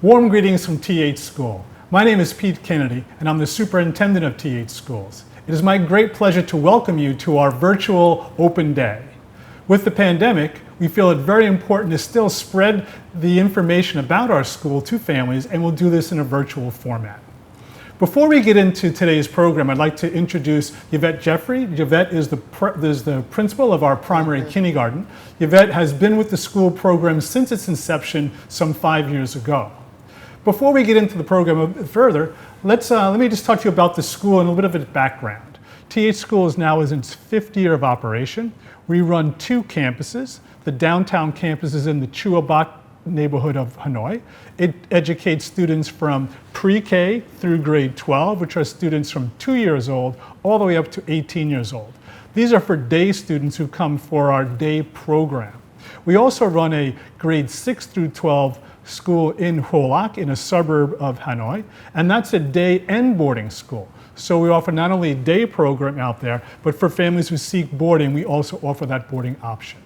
Warm greetings from THschool. My name is Pete Kennedy, and I'm the superintendent of THschools. It is my great pleasure to welcome you to our virtual open day. With the pandemic, we feel it very important to still spread the information about our school to families, and we'll do this in a virtual format. Before we get into today's program, I'd like to introduce Yvette Jeffrey. Yvette is the principal of our primary kindergarten. Yvette has been with the school program since its inception some 5 years ago. Before we get into the program a bit further, let me just talk to you about the school and a little bit of its background. THschool is now in its 5th year of operation. We run 2 campuses. The downtown campus is in the Chuabak neighborhood of Hanoi. It educates students from pre-K through grade 12, which are students from 2 years old all the way up to 18 years old. These are for day students who come for our day program. We also run a grade 6 through 12 school in Ho Lak, in a suburb of Hanoi, and that's a day and boarding school. So we offer not only a day program out there, but for families who seek boarding, we also offer that boarding option.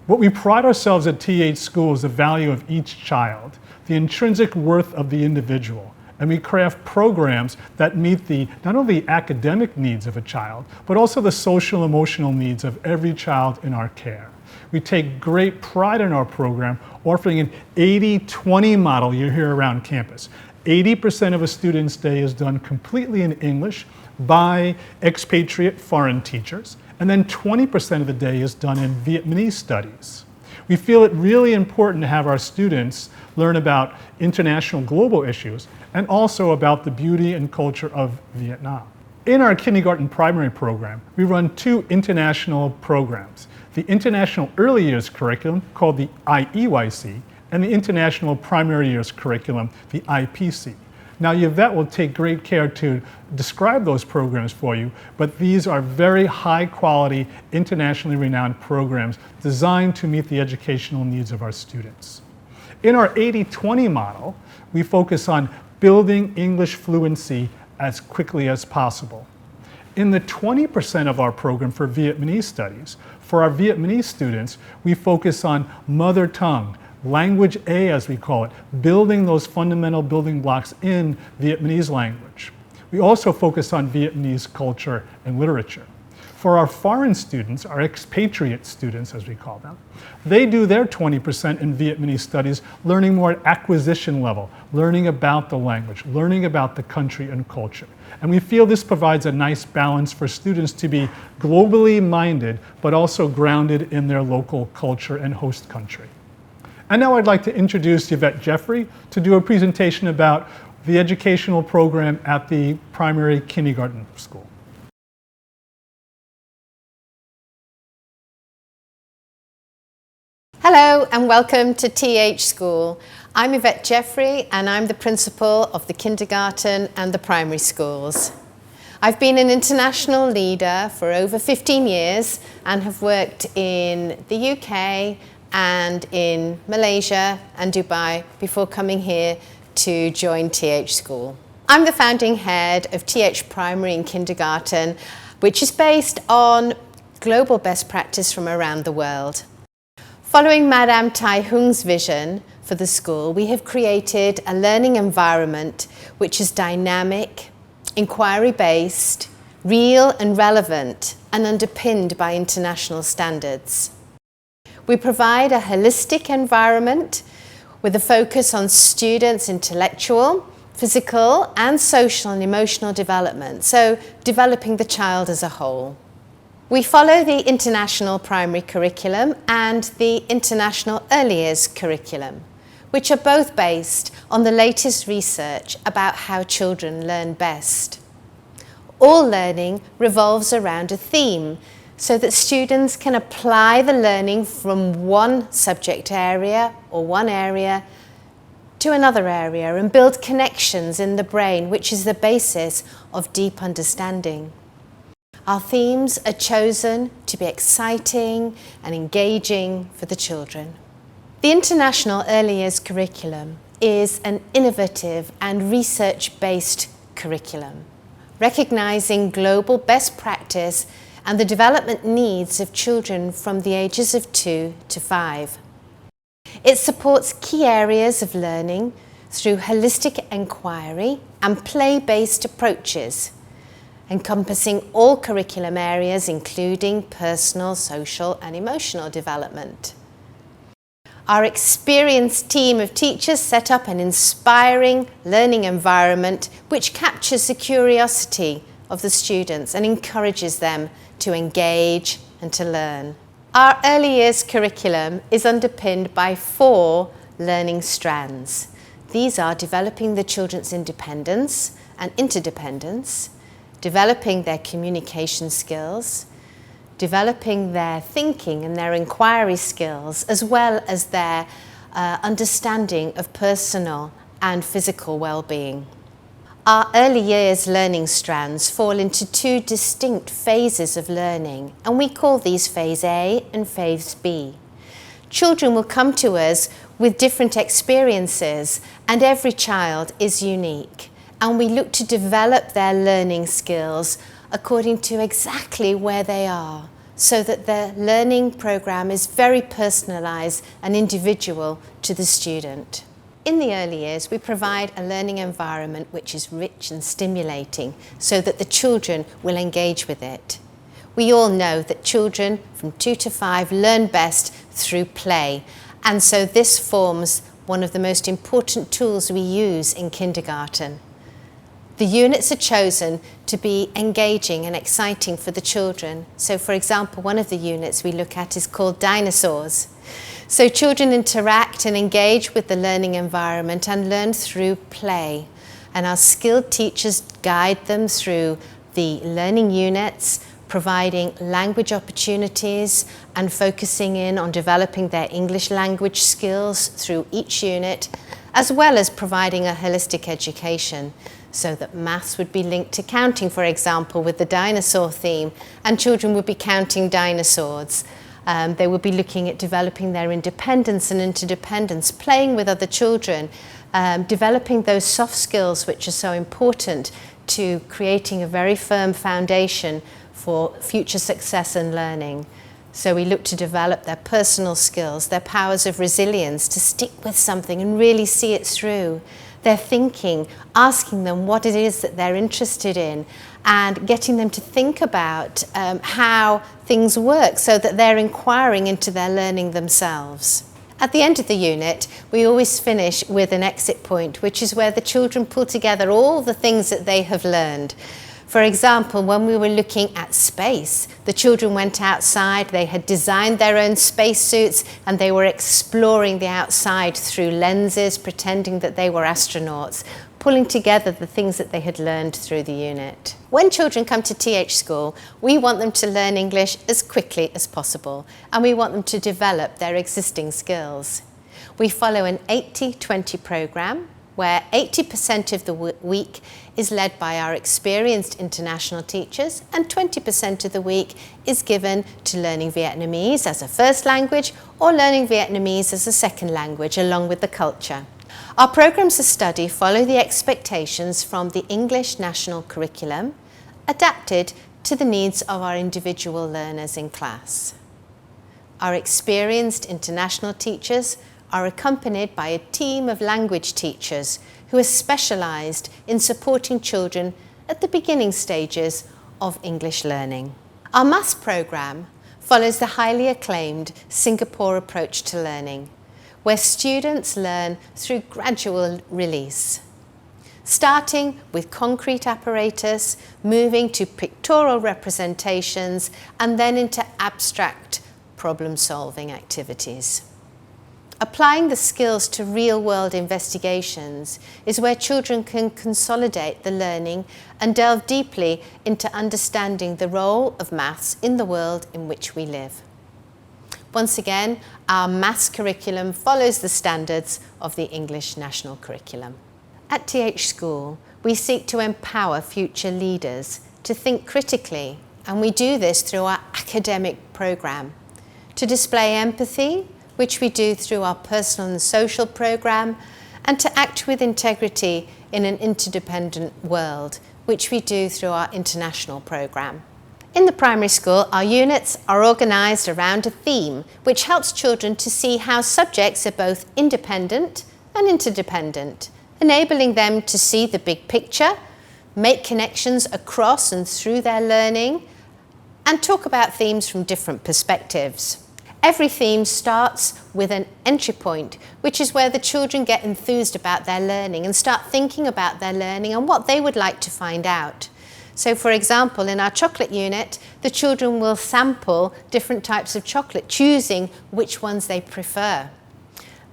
What we pride ourselves at THschool is the value of each child, the intrinsic worth of the individual, and we craft programs that meet not only the academic needs of a child, but also the social emotional needs of every child in our care. We take great pride in our program, offering an 80-20 model you hear around campus. 80% of a student's day is done completely in English by expatriate foreign teachers, and then 20% of the day is done in Vietnamese studies. We feel it really important to have our students learn about international global issues and also about the beauty and culture of Vietnam. In our kindergarten primary program, we run 2 international programs. The International Early Years Curriculum, called the IEYC, and the International Primary Years Curriculum, the IPC. Now, Yvette will take great care to describe those programs for you, but these are very high quality, internationally renowned programs designed to meet the educational needs of our students. In our 80-20 model, we focus on building English fluency as quickly as possible. In the 20% of our program for Vietnamese studies, for our Vietnamese students, we focus on mother tongue, language A as we call it, building those fundamental building blocks in Vietnamese language. We also focus on Vietnamese culture and literature. For our foreign students, our expatriate students as we call them, they do their 20% in Vietnamese studies, learning more at acquisition level, learning about the language, learning about the country and culture. And we feel this provides a nice balance for students to be globally minded, but also grounded in their local culture and host country. And now I'd like to introduce Yvette Jeffrey to do a presentation about the educational program at the primary kindergarten school. Hello and welcome to THschool. I'm Yvette Jeffrey and I'm the principal of the kindergarten and the primary schools. I've been an international leader for over 15 years and have worked in the UK and in Malaysia and Dubai before coming here to join THschool. I'm the founding head of TH Primary and Kindergarten, which is based on global best practice from around the world. Following Madame Tai Hung's vision for the school, we have created a learning environment which is dynamic, inquiry-based, real and relevant, and underpinned by international standards. We provide a holistic environment with a focus on students' intellectual, physical, and social and emotional development, so developing the child as a whole. We follow the International Primary Curriculum and the International Early Years Curriculum, which are both based on the latest research about how children learn best. All learning revolves around a theme, so that students can apply the learning from one subject area or one area to another area and build connections in the brain, which is the basis of deep understanding. Our themes are chosen to be exciting and engaging for the children. The International Early Years Curriculum is an innovative and research-based curriculum, recognizing global best practice and the development needs of children from the ages of 2 to 5. It supports key areas of learning through holistic inquiry and play-based approaches, encompassing all curriculum areas including personal, social and emotional development. Our experienced team of teachers set up an inspiring learning environment which captures the curiosity of the students and encourages them to engage and to learn. Our early years curriculum is underpinned by 4 learning strands. These are developing the children's independence and interdependence, developing their communication skills, developing their thinking and their inquiry skills, as well as their understanding of personal and physical well-being. Our early years learning strands fall into 2 distinct phases of learning, and we call these Phase A and Phase B. Children will come to us with different experiences, and every child is unique, and we look to develop their learning skills according to exactly where they are, so that the learning program is very personalised and individual to the student. In the early years, we provide a learning environment which is rich and stimulating so that the children will engage with it. We all know that children from 2 to 5 learn best through play, and so this forms one of the most important tools we use in kindergarten. The units are chosen to be engaging and exciting for the children. So for example, one of the units we look at is called Dinosaurs. So children interact and engage with the learning environment and learn through play. And our skilled teachers guide them through the learning units, providing language opportunities and focusing in on developing their English language skills through each unit, as well as providing a holistic education, so that maths would be linked to counting, for example, with the dinosaur theme, and children would be counting dinosaurs. They would be looking at developing their independence and interdependence, playing with other children, developing those soft skills which are so important to creating a very firm foundation for future success and learning. So we look to develop their personal skills, their powers of resilience, to stick with something and really see it through. Their thinking, asking them what it is that they're interested in, and getting them to think about how things work so that they're inquiring into their learning themselves. At the end of the unit, we always finish with an exit point, which is where the children pull together all the things that they have learned. For example, when we were looking at space, the children went outside, they had designed their own spacesuits, and they were exploring the outside through lenses, pretending that they were astronauts, pulling together the things that they had learned through the unit. When children come to THschool, we want them to learn English as quickly as possible, and we want them to develop their existing skills. We follow an 80-20 programme, where 80% of the week is led by our experienced international teachers, and 20% of the week is given to learning Vietnamese as a first language or learning Vietnamese as a second language, along with the culture. Our programmes of study follow the expectations from the English National Curriculum, adapted to the needs of our individual learners in class. Our experienced international teachers are accompanied by a team of language teachers who are specialised in supporting children at the beginning stages of English learning. Our maths programme follows the highly acclaimed Singapore approach to learning, where students learn through gradual release, starting with concrete apparatus, moving to pictorial representations, and then into abstract problem-solving activities. Applying the skills to real-world investigations is where children can consolidate the learning and delve deeply into understanding the role of maths in the world in which we live. Once again, our maths curriculum follows the standards of the English National Curriculum. At THschool, we seek to empower future leaders to think critically, and we do this through our academic programme, to display empathy, which we do through our personal and social programme, and to act with integrity in an interdependent world, which we do through our international programme. In the primary school, our units are organised around a theme, which helps children to see how subjects are both independent and interdependent, enabling them to see the big picture, make connections across and through their learning, and talk about themes from different perspectives. Every theme starts with an entry point, which is where the children get enthused about their learning and start thinking about their learning and what they would like to find out. So for example, in our chocolate unit, the children will sample different types of chocolate, choosing which ones they prefer.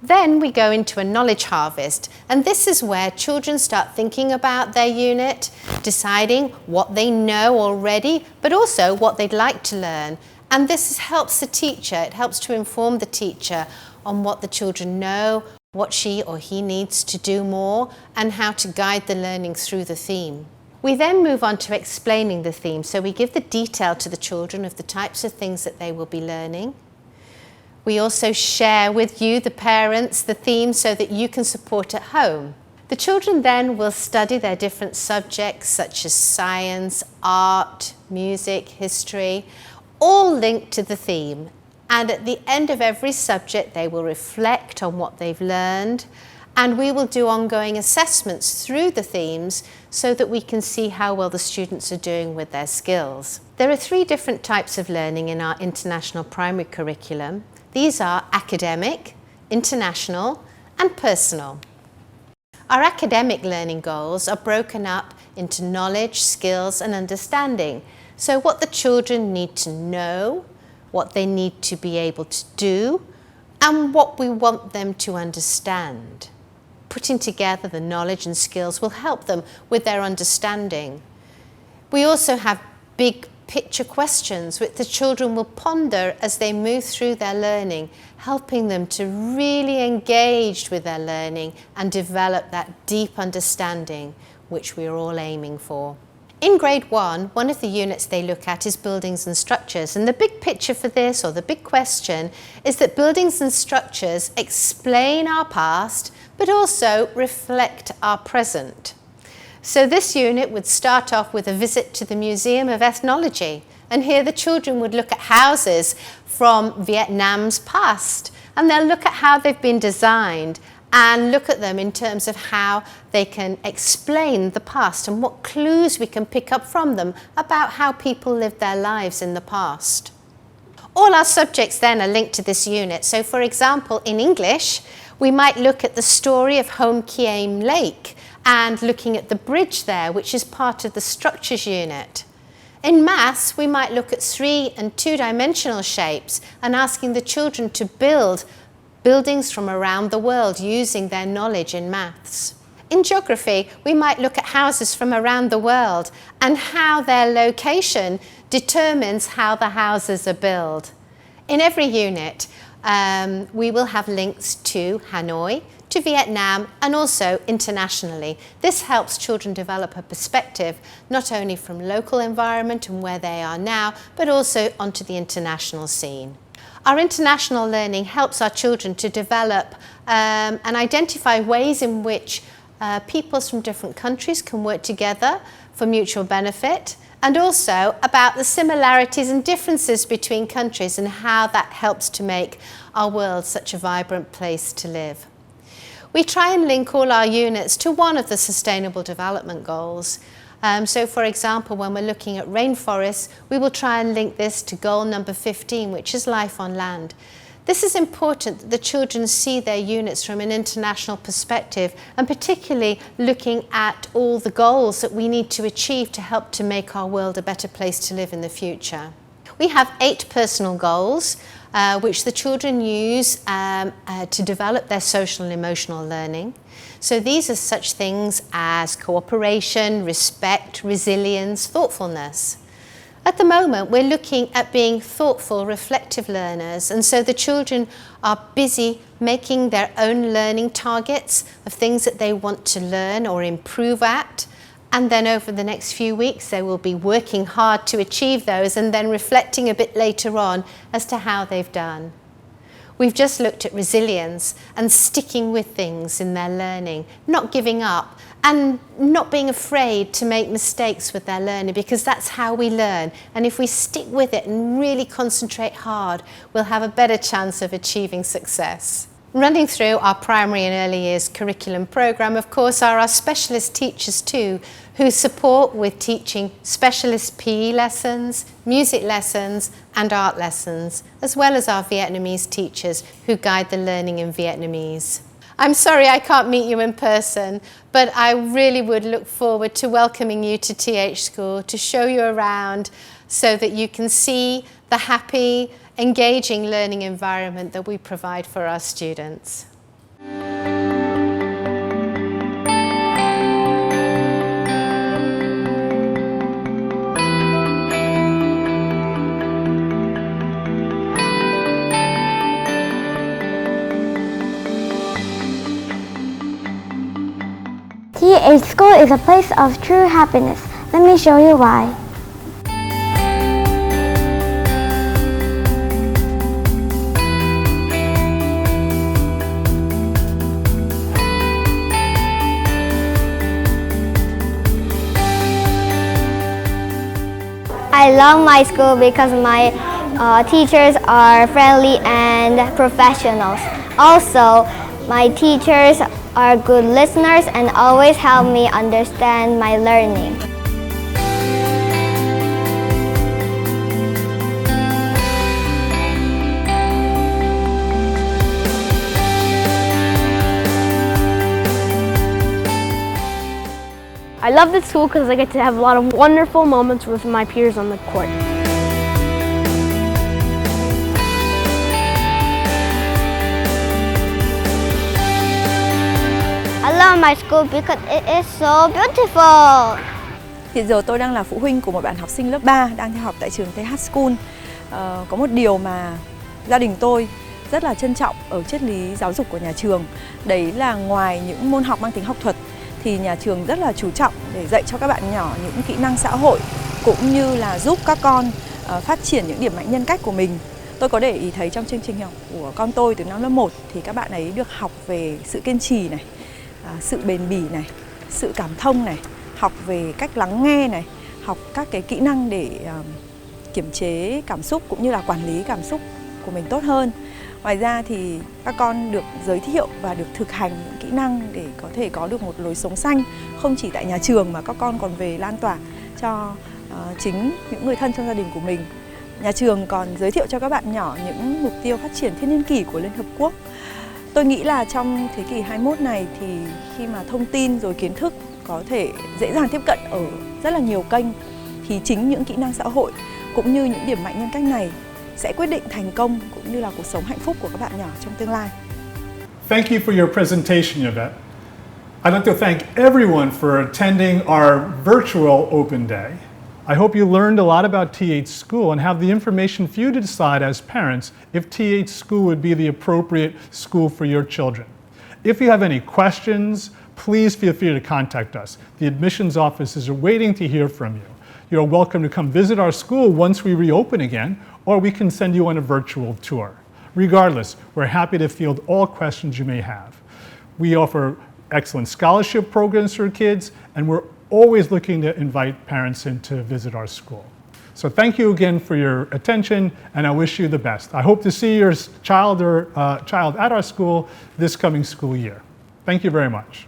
Then we go into a knowledge harvest, and this is where children start thinking about their unit, deciding what they know already, but also what they'd like to learn. And this helps the teacher, it helps to inform the teacher on what the children know, what she or he needs to do more, and how to guide the learning through the theme. We then move on to explaining the theme, so we give the detail to the children of the types of things that they will be learning. We also share with you, the parents, the theme so that you can support at home. The children then will study their different subjects such as science, art, music, history, all linked to the theme. And at the end of every subject, they will reflect on what they've learned, and we will do ongoing assessments through the themes so that we can see how well the students are doing with their skills. There are 3 different types of learning in our international primary curriculum. These are academic, international, and personal. Our academic learning goals are broken up into knowledge, skills, and understanding. So what the children need to know, what they need to be able to do, and what we want them to understand. Putting together the knowledge and skills will help them with their understanding. We also have big picture questions which the children will ponder as they move through their learning, helping them to really engage with their learning and develop that deep understanding which we are all aiming for. In grade 1, one of the units they look at is buildings and structures, and the big picture for this, or the big question, is that buildings and structures explain our past but also reflect our present. So this unit would start off with a visit to the Museum of Ethnology, and here the children would look at houses from Vietnam's past, and they'll look at how they've been designed and look at them in terms of how they can explain the past and what clues we can pick up from them about how people lived their lives in the past. All our subjects then are linked to this unit. So for example, in English, we might look at the story of Home Kiem Lake and looking at the bridge there, which is part of the structures unit. In maths, we might look at 3- and 2-dimensional shapes and asking the children to build buildings from around the world using their knowledge in maths. In geography, we might look at houses from around the world and how their location determines how the houses are built. In every unit, we will have links to Hanoi, to Vietnam, and also internationally. This helps children develop a perspective not only from local environment and where they are now, but also onto the international scene. Our international learning helps our children to develop and identify ways in which peoples from different countries can work together for mutual benefit, and also about the similarities and differences between countries and how that helps to make our world such a vibrant place to live. We try and link all our units to one of the Sustainable Development Goals. So for example, when we're looking at rainforests, we will try and link this to goal number 15, which is life on land. This is important that the children see their units from an international perspective, and particularly looking at all the goals that we need to achieve to help to make our world a better place to live in the future. We have 8 personal goals, which the children use to develop their social and emotional learning. So these are such things as cooperation, respect, resilience, thoughtfulness. At the moment, we're looking at being thoughtful, reflective learners, and so the children are busy making their own learning targets of things that they want to learn or improve at. And then over the next few weeks, they will be working hard to achieve those and then reflecting a bit later on as to how they've done. We've just looked at resilience and sticking with things in their learning, not giving up and not being afraid to make mistakes with their learning, because that's how we learn. And if we stick with it and really concentrate hard, we'll have a better chance of achieving success. Running through our primary and early years curriculum programme, of course, are our specialist teachers too, who support with teaching specialist PE lessons, music lessons and art lessons, as well as our Vietnamese teachers who guide the learning in Vietnamese. I'm sorry I can't meet you in person, but I really would look forward to welcoming you to THschool, to show you around so that you can see the happy, engaging learning environment that we provide for our students. THschool is a place of true happiness. Let me show you why. I love my school because my teachers are friendly and professionals. Also, my teachers are good listeners and always help me understand my learning. I love this school because I get to have a lot of wonderful moments with my peers on the court. I love my school because it is so beautiful. Hiện giờ tôi đang là phụ huynh của một bạn học sinh lớp 3 đang theo học tại trường THschool. Có một điều mà gia đình tôi rất là trân trọng ở triết lý giáo dục của nhà trường. Đấy là ngoài những môn học mang tính học thuật thì nhà trường rất là chú trọng để dạy cho các bạn nhỏ những kỹ năng xã hội cũng như là giúp các con phát triển những điểm mạnh nhân cách của mình. Tôi có để ý thấy trong chương trình học của con tôi từ năm lớp 1 thì các bạn ấy được học về sự kiên trì này, sự bền bỉ này, sự cảm thông này, học về cách lắng nghe này, học các cái kỹ năng để kiểm chế cảm xúc cũng như là quản lý cảm xúc của mình tốt hơn. Ngoài ra thì các con được giới thiệu và được thực hành những kỹ năng để có thể có được một lối sống xanh không chỉ tại nhà trường mà các con còn về lan tỏa cho chính những người thân trong gia đình của mình. Nhà trường còn giới thiệu cho các bạn nhỏ những mục tiêu phát triển thiên niên kỷ của Liên Hợp Quốc. Tôi nghĩ là trong thế kỷ 21 này thì khi mà thông tin rồi kiến thức có thể dễ dàng tiếp cận ở rất là nhiều kênh thì chính những kỹ năng xã hội cũng như những điểm mạnh nhân cách này sẽ quyết định thành công cũng như là cuộc sống hạnh phúc của các bạn nhỏ trong tương lai. Thank you for your presentation, Yvette. I'd like to thank everyone for attending our virtual open day. I hope you learned a lot about THschool and have the information for you to decide as parents if THschool would be the appropriate school for your children. If you have any questions, please feel free to contact us. The admissions offices are waiting to hear from you. You're welcome to come visit our school once we reopen again, or we can send you on a virtual tour. Regardless, we're happy to field all questions you may have. We offer excellent scholarship programs for kids, and we're always looking to invite parents in to visit our school. So thank you again for your attention, and I wish you the best. I hope to see your child at our school this coming school year. Thank you very much.